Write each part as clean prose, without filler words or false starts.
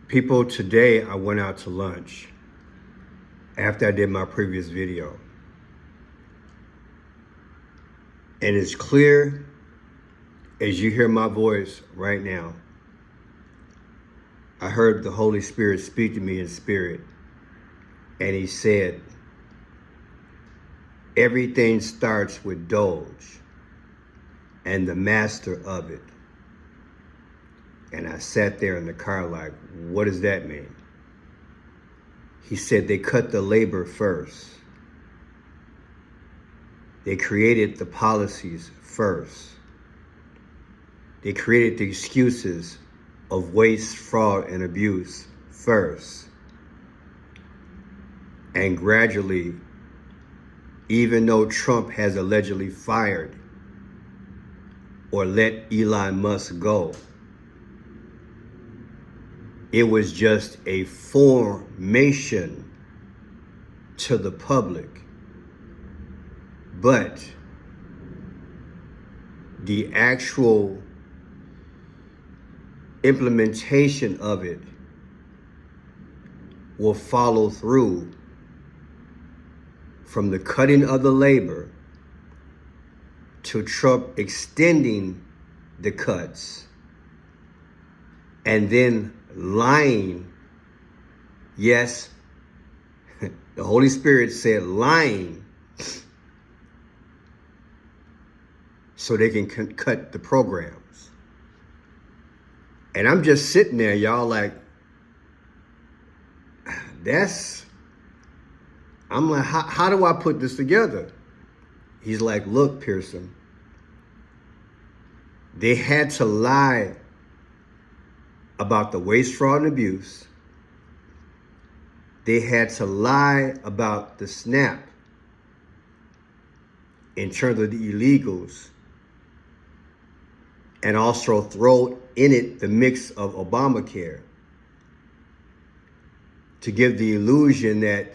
People, today I went out to lunch after I did my previous video. And it's clear as you hear my voice right now, I heard the Holy Spirit speak to me in spirit. And he said, everything starts with Doge and the master of it. And I sat there in the car like, what does that mean? He said they cut the labor first. They created the policies first. They created the excuses of waste, fraud, and abuse first. And gradually, even though Trump has allegedly fired or let Elon Musk go, it was just a formation to the public. But the actual implementation of it will follow through from the cutting of the labor to Trump extending the cuts and then lying. Yes, the Holy Spirit said lying so they can cut the programs. And I'm just sitting there, y'all, like, I'm like, how do I put this together? He's like, look, Pearson, they had to lie about the waste, fraud, and abuse. They had to lie about the SNAP in terms of the illegals, and also throw in it the mix of Obamacare to give the illusion that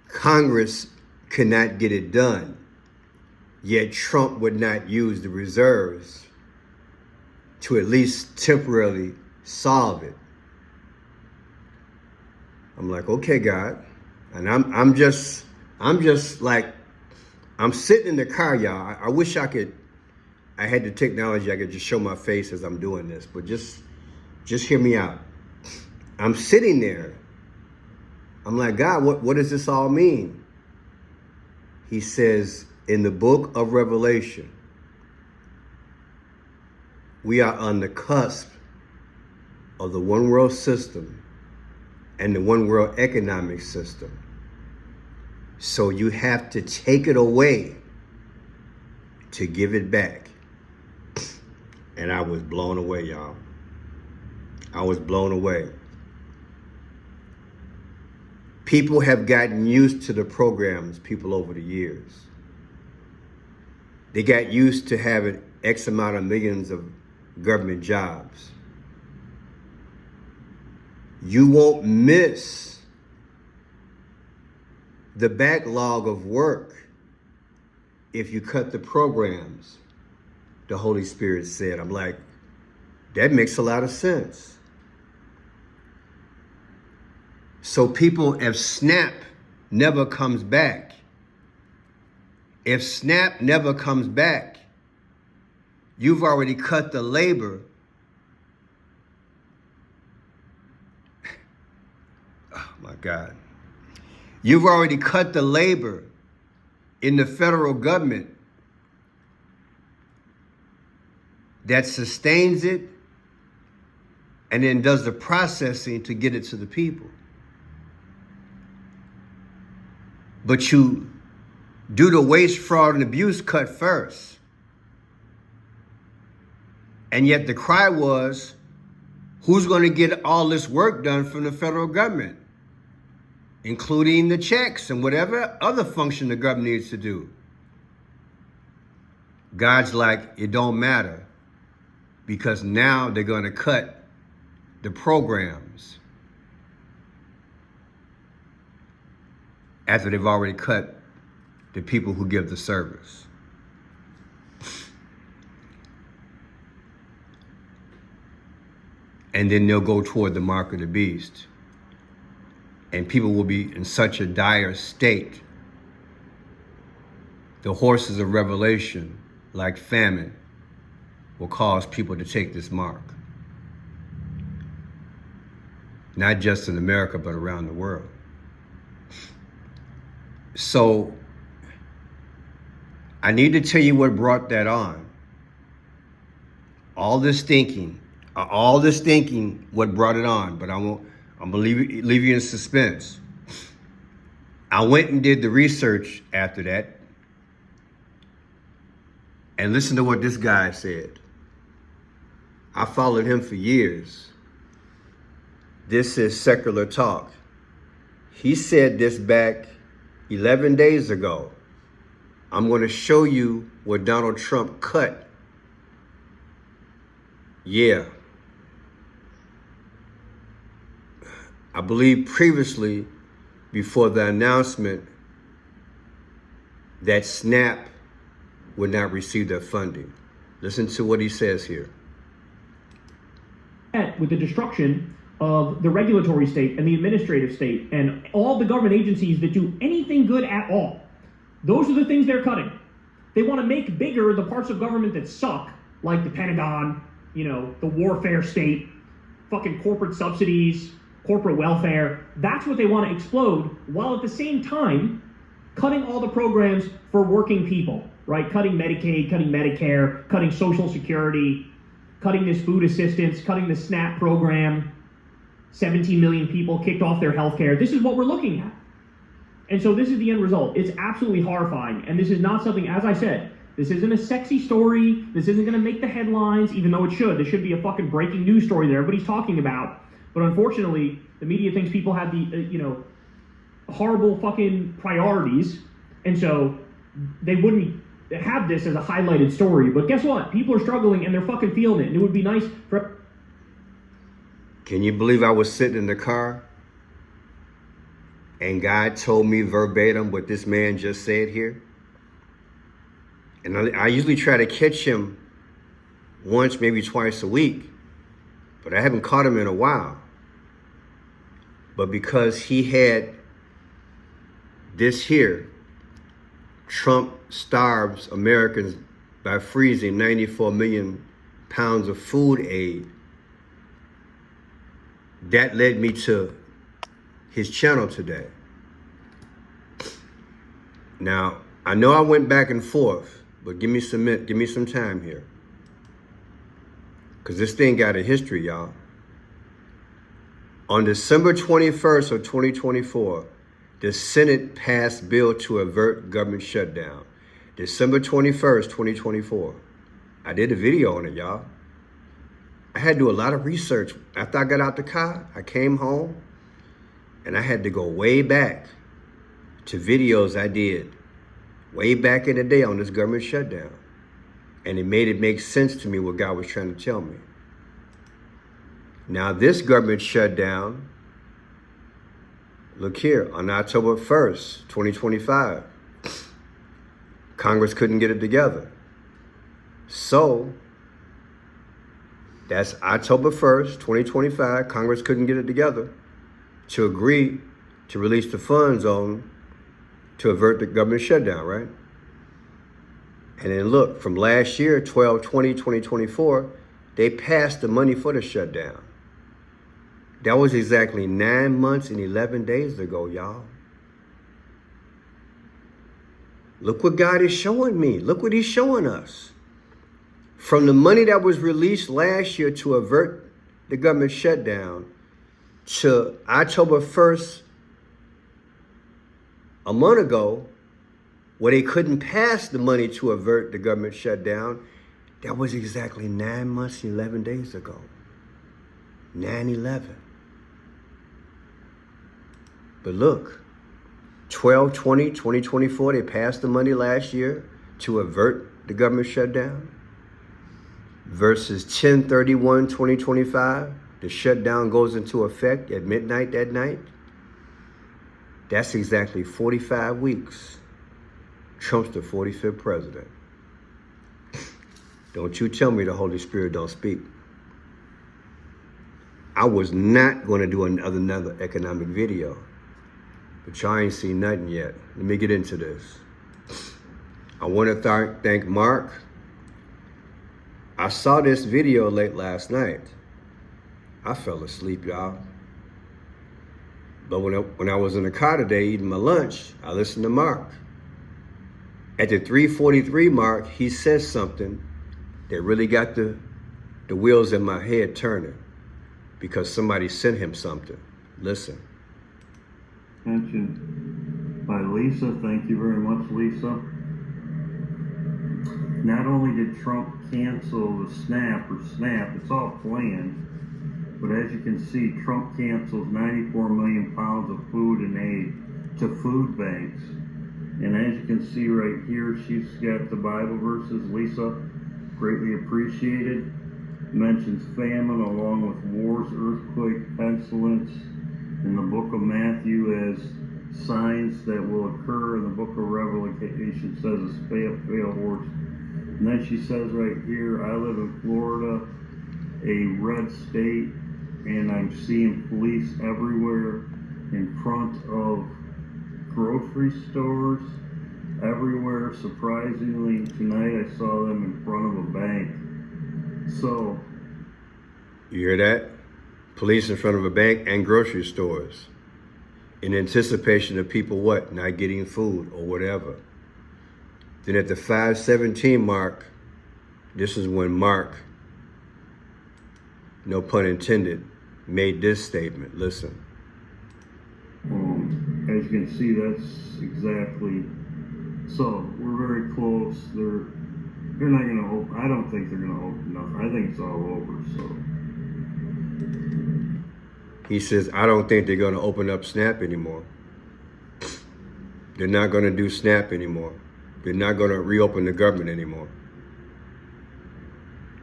Congress could not get it done, yet Trump would not use the reserves to at least temporarily solve it. I'm like, okay, God. And I'm just like, I'm sitting in the car, y'all. I wish I had the technology, I could just show my face as I'm doing this, but just hear me out. I'm sitting there. I'm like, God, what does this all mean? He says, in the book of Revelation, we are on the cusp of the one world system and the one world economic system. So you have to take it away to give it back. And I was blown away, y'all. I was blown away. People have gotten used to the programs, people, over the years. They got used to having X amount of millions of government jobs. You won't miss the backlog of work if you cut the programs, the Holy Spirit said. I'm like, that makes a lot of sense. So people, if SNAP never comes back, you've already cut the labor. Oh my God. You've already cut the labor in the federal government that sustains it and then does the processing to get it to the people. But you do the waste, fraud, and abuse cut first. And yet the cry was, who's going to get all this work done from the federal government, including the checks and whatever other function the government needs to do? God's like, it don't matter, because now they're going to cut the programs after they've already cut the people who give the service. and then they'll go toward the mark of the beast. And people will be in such a dire state. The horses of revelation, like famine, will cause people to take this mark. Not just in America, but around the world. So, I need to tell you what brought that on. All this thinking, what brought it on, but I'm gonna leave you in suspense. I went and did the research after that, and listen to what this guy said. I followed him for years. This is Secular Talk. He said this back 11 days ago. I'm going to show you what Donald Trump cut. Yeah. I believe previously, before the announcement that SNAP would not receive their funding. Listen to what he says here. With the destruction of the regulatory state and the administrative state and all the government agencies that do anything good at all. Those are the things they're cutting. They want to make bigger the parts of government that suck, like the Pentagon, the warfare state, fucking corporate subsidies, corporate welfare. That's what they want to explode, while at the same time cutting all the programs for working people, right? Cutting Medicaid, cutting Medicare, cutting Social Security, cutting this food assistance, cutting the SNAP program. 17 million people kicked off their health care. This is what we're looking at. And so this is the end result. It's absolutely horrifying. And this is not something, as I said, this isn't a sexy story. This isn't going to make the headlines, even though it should. There should be a fucking breaking news story that everybody's talking about. But unfortunately, the media thinks people have the, horrible fucking priorities. And so they wouldn't have this as a highlighted story. But guess what? People are struggling and they're fucking feeling it. And it would be nice for... Can you believe I was sitting in the car and God told me verbatim what this man just said here? And I usually try to catch him once, maybe twice a week, but I haven't caught him in a while. But because he had this here, Trump starves Americans by freezing 94 million pounds of food aid, that led me to his channel today. Now, I know I went back and forth, but give me some time here. Because this thing got a history, y'all. On December 21st of 2024, the Senate passed bill to avert government shutdown. December 21st, 2024. I did a video on it, y'all. I had to do a lot of research. After I got out the car, I came home, and I had to go way back to videos I did way back in the day on this government shutdown. And it made it make sense to me what God was trying to tell me. Now this government shutdown, look here, on October 1st, 2025, Congress couldn't get it together. So that's October 1st, 2025, Congress couldn't get it together to agree to release the funds to avert the government shutdown, right? And then look, from last year, 12/20/2024, they passed the money for the shutdown. That was exactly 9 months and 11 days ago, y'all. Look what God is showing me. Look what he's showing us. From the money that was released last year to avert the government shutdown to October 1st, a month ago, where they couldn't pass the money to avert the government shutdown, that was exactly 9 months and 11 days ago. 9/11. But look, 12/20/2024, they passed the money last year to avert the government shutdown. Versus 10/31/2025, the shutdown goes into effect at midnight that night. That's exactly 45 weeks. Trump's the 45th president. Don't you tell me the Holy Spirit don't speak. I was not going to do another economic video, but y'all ain't seen nothing yet. Let me get into this. I want to thank Mark. I saw this video late last night. I fell asleep, y'all. But when I was in the car today eating my lunch, I listened to Mark. At the 3:43 mark, he says something that really got the wheels in my head turning, because somebody sent him something. Listen. Mentioned by Lisa. Thank you very much, Lisa. Not only did Trump cancel the SNAP, it's all planned, but as you can see, Trump cancels 94 million pounds of food and aid to food banks. And as you can see right here, she's got the Bible verses, Lisa, greatly appreciated. Mentions famine along with wars, earthquake, pestilence in the book of Matthew as signs that will occur. In the book of Revelation says a pale horse. And then she says right here, I live in Florida, a red state, and I'm seeing police everywhere in front of grocery stores, everywhere. Surprisingly, tonight I saw them in front of a bank. So, you hear that? Police in front of a bank and grocery stores in anticipation of people what? Not getting food or whatever. Then at the 5:17 mark, this is when Mark, no pun intended, made this statement. Listen. as you can see, that's exactly. So we're very close. They're not going to open. I don't think they're going to open up. I think it's all over. So he says, I don't think they're going to open up SNAP anymore. They're not going to do SNAP anymore. They're not going to reopen the government anymore.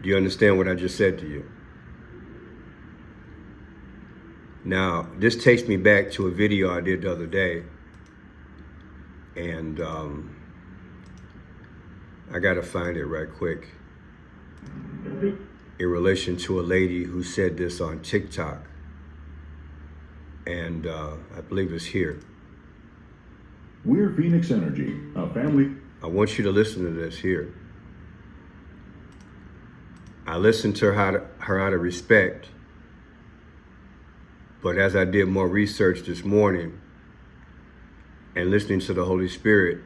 Do you understand what I just said to you? Now, this takes me back to a video I did the other day. And I got to find it right quick. In relation to a lady who said this on TikTok. And I believe it's here. We're Phoenix Energy, a family. I want you to listen to this here. I listened to her out of respect. But as I did more research this morning and listening to the Holy Spirit,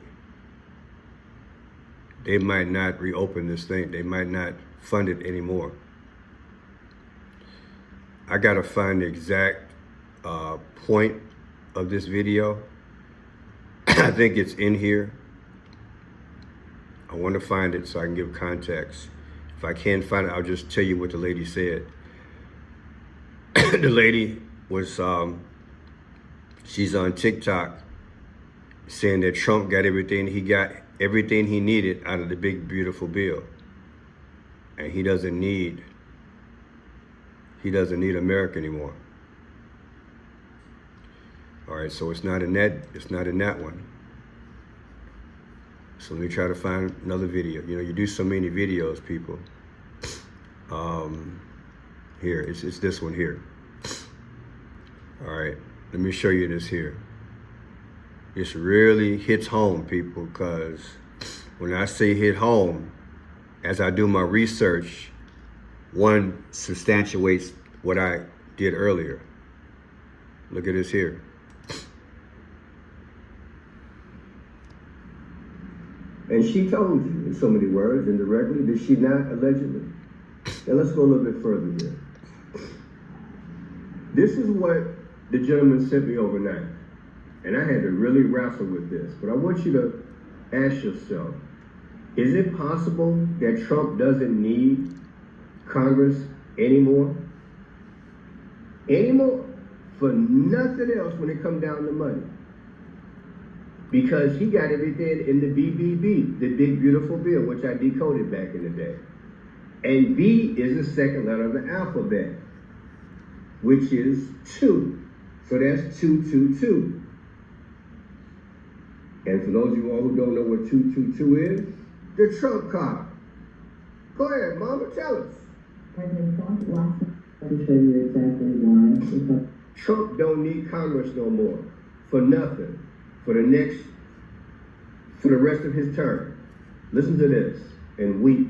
they might not reopen this thing. They might not fund it anymore. I got to find the exact point of this video. I think it's in here. I want to find it so I can give context. If I can't find it, I'll just tell you what the lady said. The lady was, she's on TikTok saying that Trump got everything he needed out of the big, beautiful bill. And he doesn't need America anymore. All right, so it's not in that one. So let me try to find another video. You know, you do so many videos, people. Here, it's this one here. All right, let me show you this here. This really hits home, people, because when I say hit home, as I do my research, one substantiates what I did earlier. Look at this here. And she told you in so many words, indirectly, did she not, allegedly? Now let's go a little bit further here. This is what the gentleman sent me overnight. And I had to really wrestle with this. But I want you to ask yourself, is it possible that Trump doesn't need Congress anymore? Anymore? For nothing else when it comes down to money. Because he got everything in the BBB, the big beautiful bill, which I decoded back in the day. And B is the second letter of the alphabet, which is 2. So that's 222. And for those of you all who don't know what 222 is, the Trump card. Go ahead, Mama, tell us. President Trump last to show you exactly why. Trump don't need Congress no more for nothing for the rest of his term. Listen to this and weep.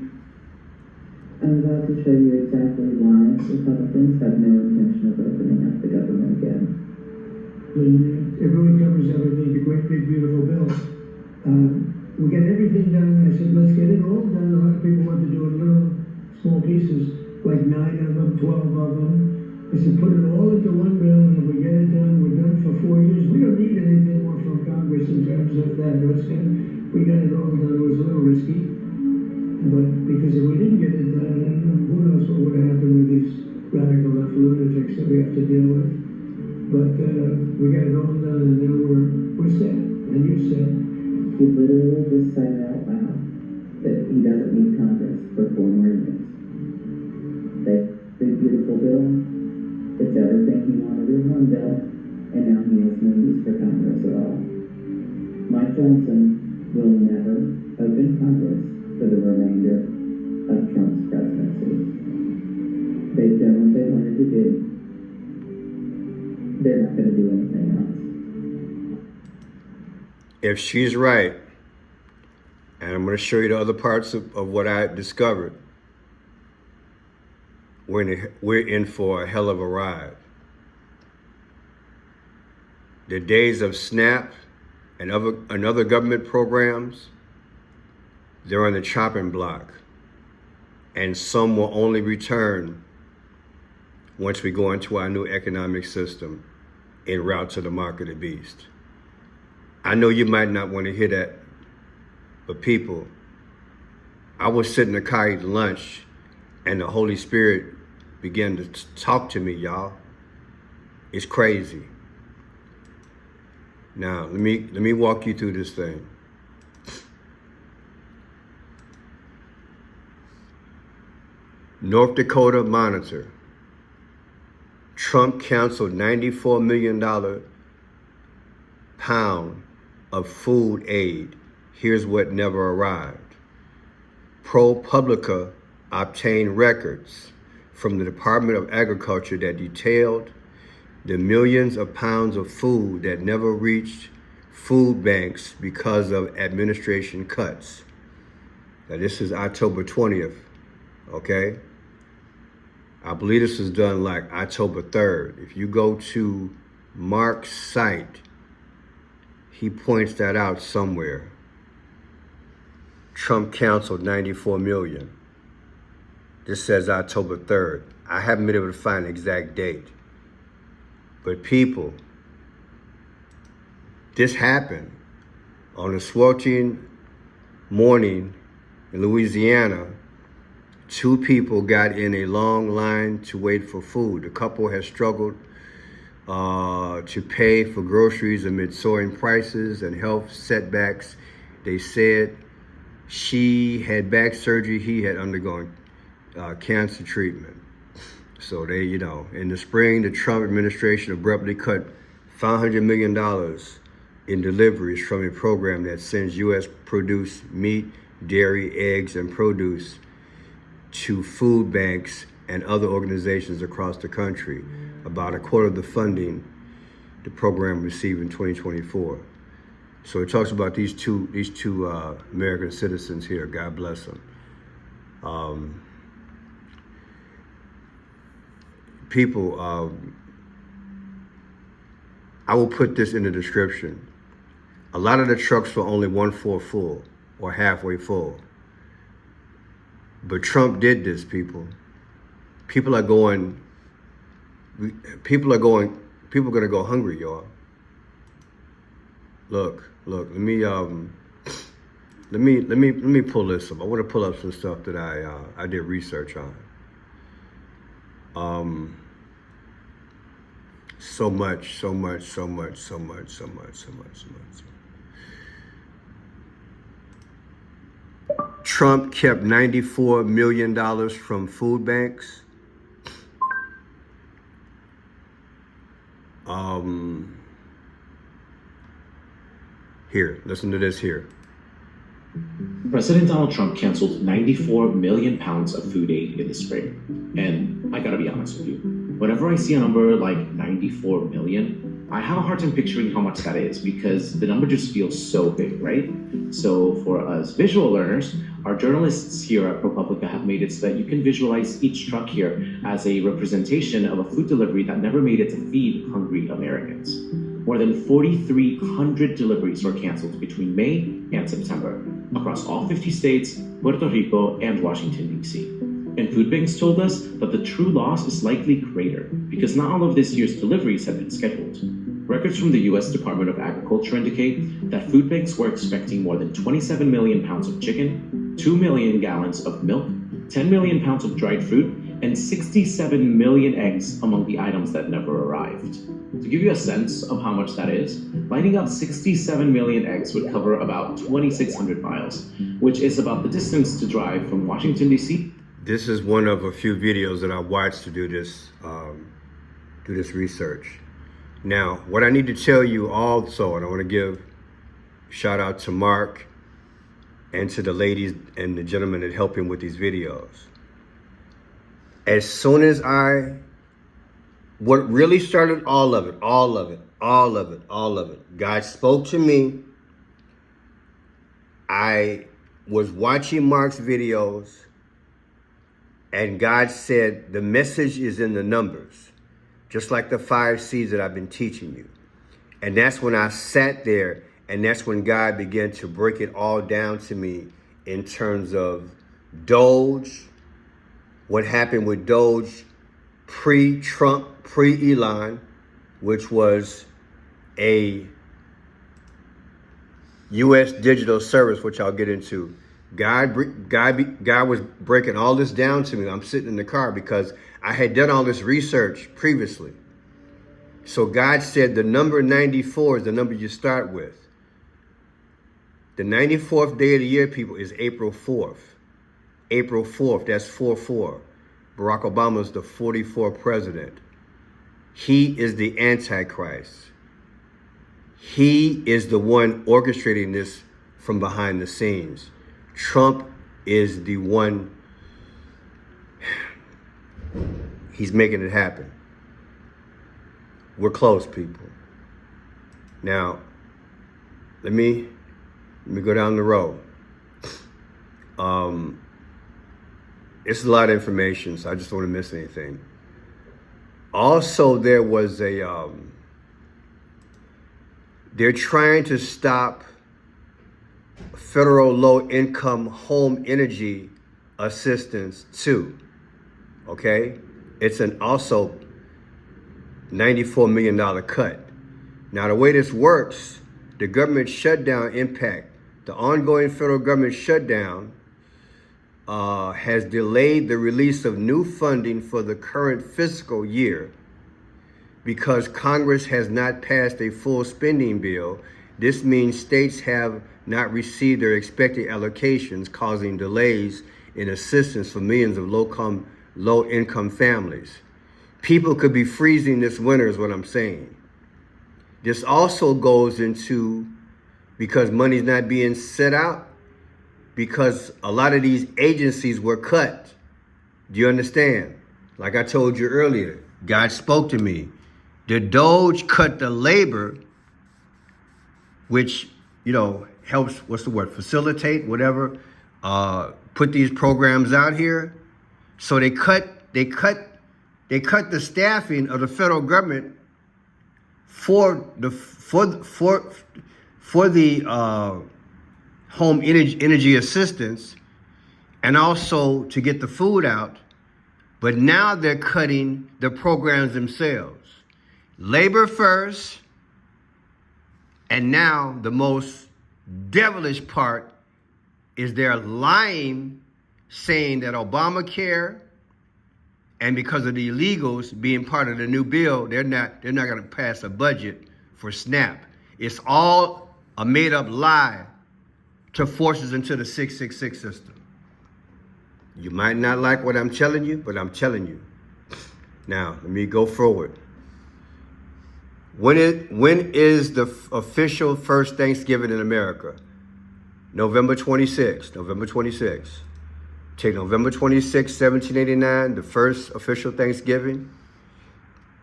I'm about to show you exactly why Republicans have no intention of opening up the government again. It really covers everything, the great big beautiful bill. We got everything done. I said, let's get it all done. A lot of people want to do it in little small pieces, like 9 of them, 12 of them. I said, put it all into one bill, and if we get it done, we're done for 4 years. We don't need anything more from Congress in terms of that risk. And we got it all done. It was a little risky, but because if we didn't get it done, who knows what would have happened with these radical left lunatics that we have to deal with. But we got it all done, and then we're set. And you're set. He literally just said out loud that he doesn't need Congress for 4 more years. That big beautiful bill, it's everything he wanted in one bill, and now he has no use for Congress at all. Mike Johnson will never open Congress for the remainder of Trump's presidency. They've done what they wanted to do. They're not going to do anything else. If she's right, and I'm going to show you the other parts of what I discovered, we're in for a hell of a ride. The days of SNAP and other government programs, they're on the chopping block. And some will only return once we go into our new economic system en route to the mark of the beast. I know you might not want to hear that, but people, I was sitting in the car eating lunch, and the Holy Spirit began to talk to me, y'all. It's crazy. Now, let me walk you through this thing. North Dakota Monitor. Trump canceled $94 million pound of food aid. Here's what never arrived. ProPublica obtained records from the Department of Agriculture that detailed the millions of pounds of food that never reached food banks because of administration cuts. Now, this is October 20th, okay? I believe this was done like October 3rd. If you go to Mark's site, he points that out somewhere. Trump canceled 94 million. This says October 3rd. I haven't been able to find the exact date. But people, this happened on a sweltering morning in Louisiana. 2 people got in a long line to wait for food. The couple has struggled to pay for groceries amid soaring prices and health setbacks. They said she had back surgery, he had undergone cancer treatment. So they, in the spring, the Trump administration abruptly cut $500 million in deliveries from a program that sends U.S. produce, meat, dairy, eggs, and produce to food banks and other organizations across the country. About a quarter of the funding the program received in 2024. So it talks about these two American citizens here. God bless them. People, I will put this in the description. A lot of the trucks were only 1/4 full or halfway full. But Trump did this, people. People are going to go hungry, y'all. Look, let me pull this up. I want to pull up some stuff that I did research on. So much. Trump kept $94 million from food banks. Here, listen to this here. President Donald Trump canceled 94 million pounds of food aid in the spring. And I gotta be honest with you, Whenever I see a number like 94 million, I have a hard time picturing how much that is because the number just feels so big, right? So for us visual learners, our journalists here at ProPublica have made it so that you can visualize each truck here as a representation of a food delivery that never made it to feed hungry Americans. More than 4,300 deliveries were canceled between May and September across all 50 states, Puerto Rico, and Washington, D.C. And food banks told us that the true loss is likely greater because not all of this year's deliveries have been scheduled. Records from the U.S. Department of Agriculture indicate that food banks were expecting more than 27 million pounds of chicken, 2 million gallons of milk, 10 million pounds of dried fruit, and 67 million eggs among the items that never arrived. To give you a sense of how much that is, lining up 67 million eggs would cover about 2,600 miles, which is about the distance to drive from Washington, D.C. This is one of a few videos that I watched to do this research. Now, what I need to tell you also, and I want to give a shout out to Mark and to the ladies and the gentlemen that help him with these videos. As soon as what really started all of it, God spoke to me. I was watching Mark's videos, and God said, the message is in the numbers, just like the 5 C's that I've been teaching you. And that's when I sat there, and that's when God began to break it all down to me in terms of Doge, what happened with Doge pre-Trump, pre-Elon, which was a U.S. digital service, which I'll get into. God was breaking all this down to me. I'm sitting in the car because I had done all this research previously. So God said the number 94 is the number you start with. The 94th day of the year, people, is April 4th. April 4th, that's 4-4. Barack Obama is the 44th president. He is the Antichrist. He is the one orchestrating this from behind the scenes. Trump is the one, he's making it happen. We're close, people. Now, let me go down the road. It's a lot of information, so I just don't want to miss anything. Also, there was they're trying to stop federal low-income home energy assistance too, okay? It's an also $94 million cut. Now, the way this works, the government shutdown impact, the ongoing federal government shutdown has delayed the release of new funding for the current fiscal year because Congress has not passed a full spending bill. This means states have not received their expected allocations, causing delays in assistance for millions of low-income families. People could be freezing this winter is what I'm saying. This also goes into, because money's not being set out, because a lot of these agencies were cut. Do you understand? Like I told you earlier, God spoke to me. The Doge cut the labor, which, helps, facilitate, whatever, put these programs out here. So they cut the staffing of the federal government for the home energy assistance, and also to get the food out. But now they're cutting the programs themselves. Labor first, and now the most devilish part is they're lying, saying that Obamacare, and because of the illegals being part of the new bill, they're not going to pass a budget for SNAP. It's all a made-up lie to force us into the 666 system. You might not like what I'm telling you, but I'm telling you. Now, let me go forward. When is the official first Thanksgiving in America? November 26th. November 26th. Take November 26th, 1789, the first official Thanksgiving.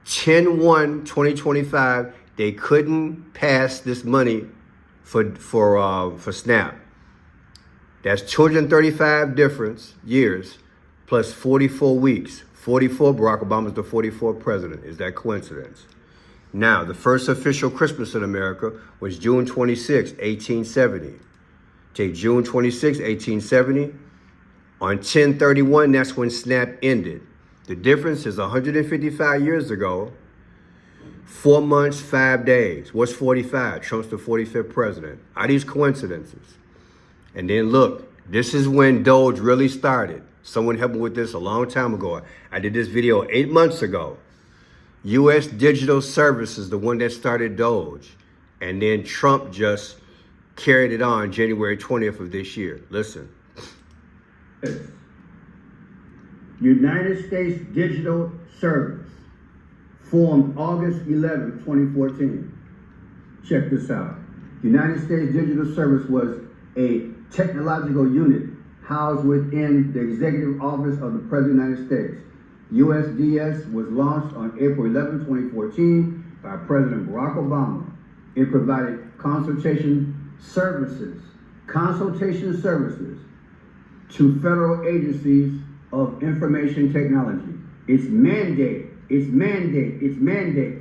10/1/2025, they couldn't pass this money for SNAP. That's 235 difference years plus 44 weeks. 44, Barack Obama's the 44th president. Is that coincidence? Now, the first official Christmas in America was June 26, 1870. Take June 26, 1870. On 10/31, that's when SNAP ended. The difference is 155 years ago, 4 months, 5 days. What's 45? Trump's the 45th president. Are these coincidences? And then look, this is when Doge really started. Someone helped me with this a long time ago. I did this video 8 months ago. U.S. Digital Services, the one that started Doge. And then Trump just carried it on January 20th of this year. Listen. United States Digital Service, formed August 11, 2014. Check this out. United States Digital Service was a technological unit housed within the Executive Office of the President of the United States. USDS was launched on April 11, 2014 by President Barack Obama. It provided consultation services to federal agencies of information technology. It's mandate.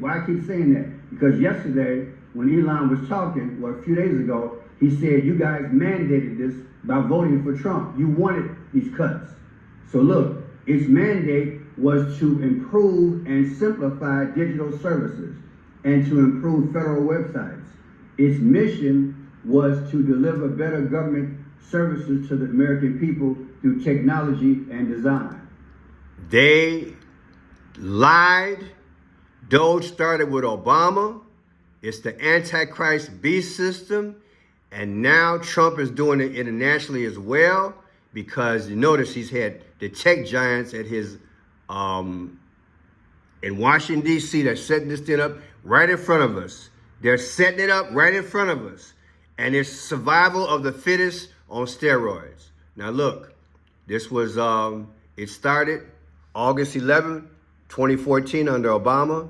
Why I keep saying that? Because yesterday, when Elon was talking, or a few days ago, he said, you guys mandated this by voting for Trump. You wanted these cuts. So look, its mandate was to improve and simplify digital services and to improve federal websites. Its mission was to deliver better government services to the American people through technology and design. They lied. Doge started with Obama. It's the Antichrist beast system. And now Trump is doing it internationally as well, because you notice he's had the tech giants at his, in Washington, D.C., they're setting this thing up right in front of us. They're setting it up right in front of us. And it's survival of the fittest on steroids. Now look, this was, it started August 11, 2014 under Obama.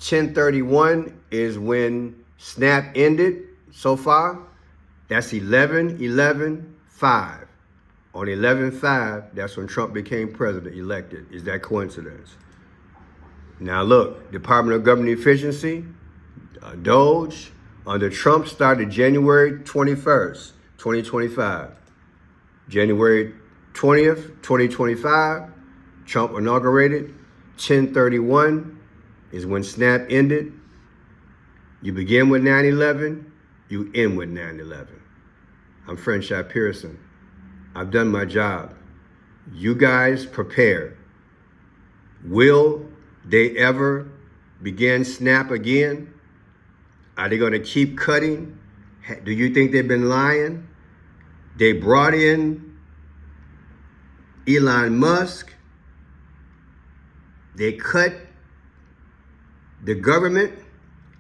10/31 is when SNAP ended so far. That's 11/11/5. On 11/5, that's when Trump became president, elected. Is that coincidence? Now look, Department of Government Efficiency, Doge, under Trump started January 21st, 2025. January 20th, 2025, Trump inaugurated. 10/31 is when SNAP ended. You begin with 9/11, you end with 9/11. I'm Franchise Pearson. I've done my job. You guys prepare. Will they ever begin SNAP again? Are they going to keep cutting? Do you think they've been lying? They brought in Elon Musk. They cut the government.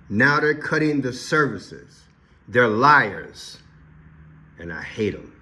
Now they're cutting the services. They're liars. And I hate them.